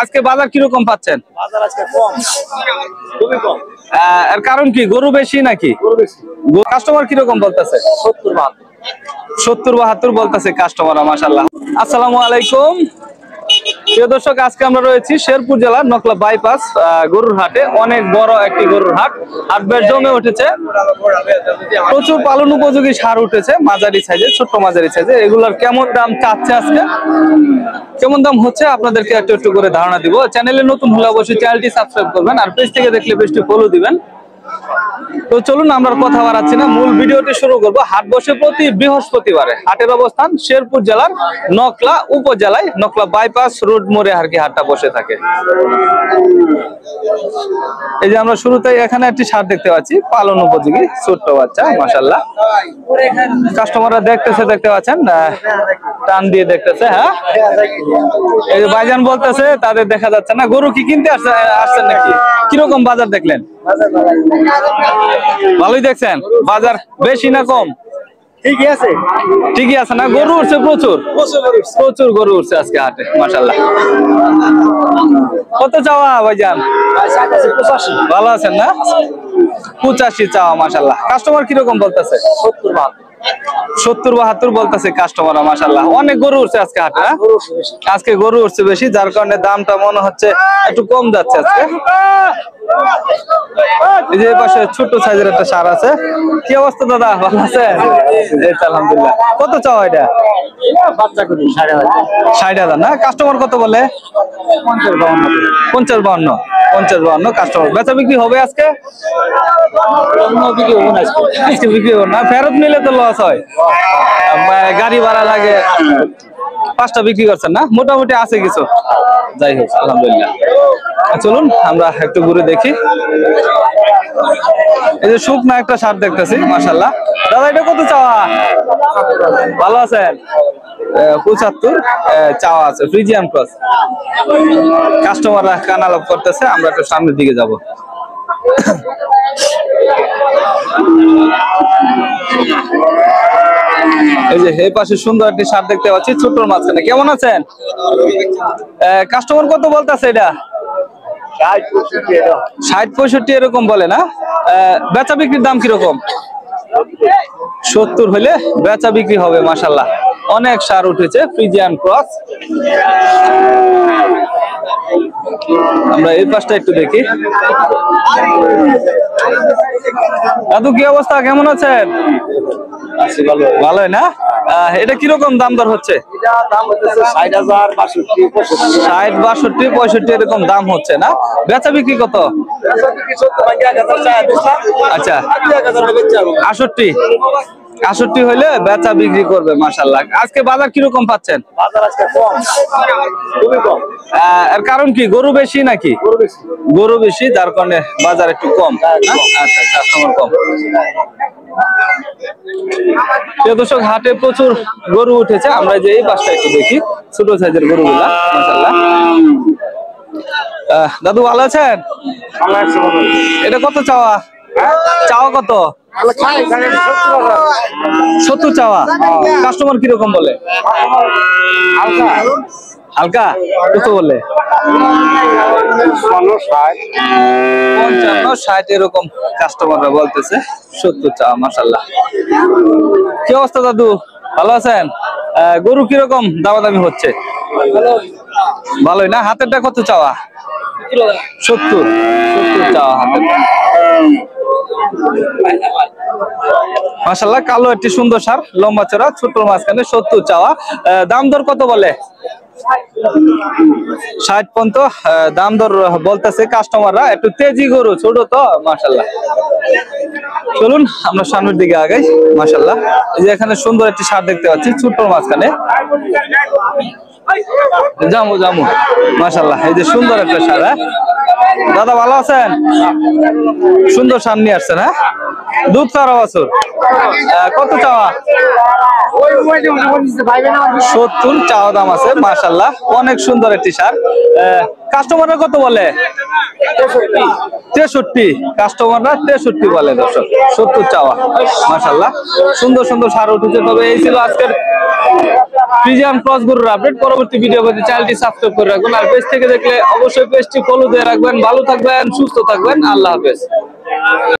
আজকে বাজার কিরকম পাচ্ছেন? বাজার আজকে কম, খুবই কম। এর কারণ কি? গরু বেশি নাকি? গরু বেশি। কাস্টমার কিরকম বলতেছে? 70-72 বলতেছে কাস্টমার। মাশাআল্লাহ। আসসালামু আলাইকুম প্রিয় দর্শক, আজকে আমরা রয়েছি শেরপুর জেলার নকলা বাইপাস গরুর হাটে। অনেক বড় একটি গরুর হাট, হাট বেশ জমে উঠেছে। প্রচুর পালন উপযোগী ষাঁড় উঠেছে, মাঝারি সাইজে, ছোট্ট মাঝারি সাইজে। এগুলোর কেমন দাম চাচ্ছে আজকে, কেমন দাম হচ্ছে আপনাদেরকে একটু একটু করে ধারণা দিব। চ্যানেলে নতুন হলে অবশ্যই চ্যানেলটি সাবস্ক্রাইব করবেন, আর পেজ থেকে দেখলে পেজটি ফলো দিবেন। তো চলুন আমরা কথা বাড়াচ্ছি না, মূল ভিডিওটি শুরু করব। হাট বসে প্রতি বৃহস্পতিবারে। হাটের অবস্থান শেরপুর জেলার নকলা উপজেলায়, নকলা বাইপাস রোড মোড়ে আর কি হাটটা বসে থাকে। এই যে আমরা শুরুতেই এখানে একটি ষাঁড় দেখতে পাচ্ছি, পালন উপযোগী ছোট্ট বাচ্চা, মাশাআল্লাহ। কাস্টমাররা দেখতে পাচ্ছেন, টান দিয়ে দেখতেছে। হ্যাঁ, এই যে ভাইজান বলতেছে তাদের দেখা যাচ্ছে না। গরু কি কিনতে আসছেন নাকি? কিরকম বাজার দেখলেন? ভালোই দেখছেন। বাজার বেশি না কম? ঠিকই আছে, ঠিকই আছে না? গরু উঠছে প্রচুর, প্রচুর গরু উঠছে আজকে হাটে, মাশাআল্লাহ। কত চাওয়া ভাইজান? ভালো আছেন না? 85 চাওয়া, মাশাআল্লাহ। কাস্টমার কিরকম বলতেছে? 70-72 বলতেছে কাস্টমার, মাশাআল্লাহ। অনেক গরু উঠছে আজকে হাটে। আজকে গরু উঠছে বেশি, যার কারণে দামটা মনে হচ্ছে একটু কম যাচ্ছে আজকে। এই যে পাশে ছোট্ট সাইজের একটা ষাঁড় আছে। কি অবস্থা দাদা, ভালো আছে? আলহামদুলিল্লাহ। কত চাও এটা? 60,000 না? কাস্টমার কত বলে? 50-52 কাস্টমার। বেচা বিক্রি হবে আজকে? বিক্রি হবে না, ফেরত নিলে তো লস হয়, গাড়ি ভাড়া লাগে। 5টা বিক্রি করছেন না? মোটামুটি আছে কিছু, যাই হোক আলহামদুলিল্লাহ। চলুন আমরা একটু ঘুরে দেখি। এই যে শুকনা একটা ষাঁড় দেখতেছি, মাশাআল্লাহ। দাদা এটা কত চাওয়া? ভালো আছেন? 75 চাওয়া আছে, ফ্রিজিয়ান ক্রস। কাস্টমাররা কানালাপ করতেছে, আমরা একটু সামনের দিকে যাব। এই যে এই পাশে সুন্দর একটি ষাঁড় দেখতে পাচ্ছি, ছোট্ট মাঝখানে। কেমন আছেন? কাস্টমার কত বলতেছে এটা? 60-65 এরকম বলে না? বেচা বিক্রির দাম কিরকম? 70 হলে বেচা বিক্রি হবে, মাশাআল্লাহ। অনেক ষাঁড় উঠেছে, ফ্রিজিয়ান ক্রস। আমরা এই পাশটা একটু দেখি। দাদু কি অবস্থা, কেমন আছেন? ভালোই না? এটা কিরকম দাম দর হচ্ছে? 60-62-65 এরকম দাম হচ্ছে না? বেচা বিক্রি কত? আচ্ছা, 68 হইলে বেচা বিক্রি করবে, মাশাআল্লাহ। আজকে বাজার কিরকম পাচ্ছেন? বাজার আজকে কম, খুবই কম। এর কারণ কি? গরু বেশি নাকি? গরু বেশি, যার কারণে বাজার একটু কম। আচ্ছা, কাস্টমার কম। প্রিয় দর্শক, হাটে প্রচুর গরু উঠেছে। আমরা যে এই পাশটা একটু দেখি, ছোট সাইজের গরুগুলা, মাশাআল্লাহ। দাদু ভালো আছেন? এটা কত চাওয়া? চাওয়া কত? 70 চাওয়া। কাস্টমার কিরকম বলে? হালকা কত বলে? 55-60 এরকম কাস্টমাররা বলতেছে। 70 চাওয়া, মাশাআল্লাহ। কি অবস্থা দাদু, ভালো আছেন? গরু কিরকম দামাদামি হচ্ছে? ভালোই না? হাতেরটা কত চাওয়া? 70 চাওয়া হাতেরটা। মাশাআল্লাহ, কালো একটি সুন্দর ষাঁড়, লম্বা চড়া, ছোট মাঝখানে। 70 চাওয়া। দাম দর কত বলে? 60 পর্যন্ত দাম দর বলতেছে কাস্টমাররা। একটু তেজি গরু, ছোট তো, মাশাআল্লাহ। চলুন আমরা সামনের দিকে আগাই, মাশাআল্লাহ। এই যে এখানে সুন্দর একটি ষাঁড় দেখতে পাচ্ছি, ছোট মাঝখানে। জামু মাশাআল্লাহ। এই যে সুন্দর একটা ষাঁড়। দাদা ভালো আছেন? সুন্দর ষাঁড় নিয়ে আসছেন। হ্যাঁ, দুধ 4 বছর। কত চাওয়া? 70 চাওয়া দাম আছে, মাশাআল্লাহ। অনেক সুন্দর একটি ষাঁড়। কাস্টমাররা কত বলে? 63। কাস্টমাররা 63 বলে দর্শক। 70 চাওয়া, মাশাআল্লাহ। সুন্দর সুন্দর ষাঁড় উঠেছে। তবে এই ছিল আজকের ফ্রিজিয়ান ক্রস গরুর আপডেট। পরবর্তী ভিডিও পেতে চ্যানেলটি সাবস্ক্রাইব করে রাখবেন, আর পেজ থেকে দেখলে অবশ্যই পেজটি ফলো দিয়ে রাখবেন। ভালো থাকবেন, সুস্থ থাকবেন, আল্লাহ হাফেজ।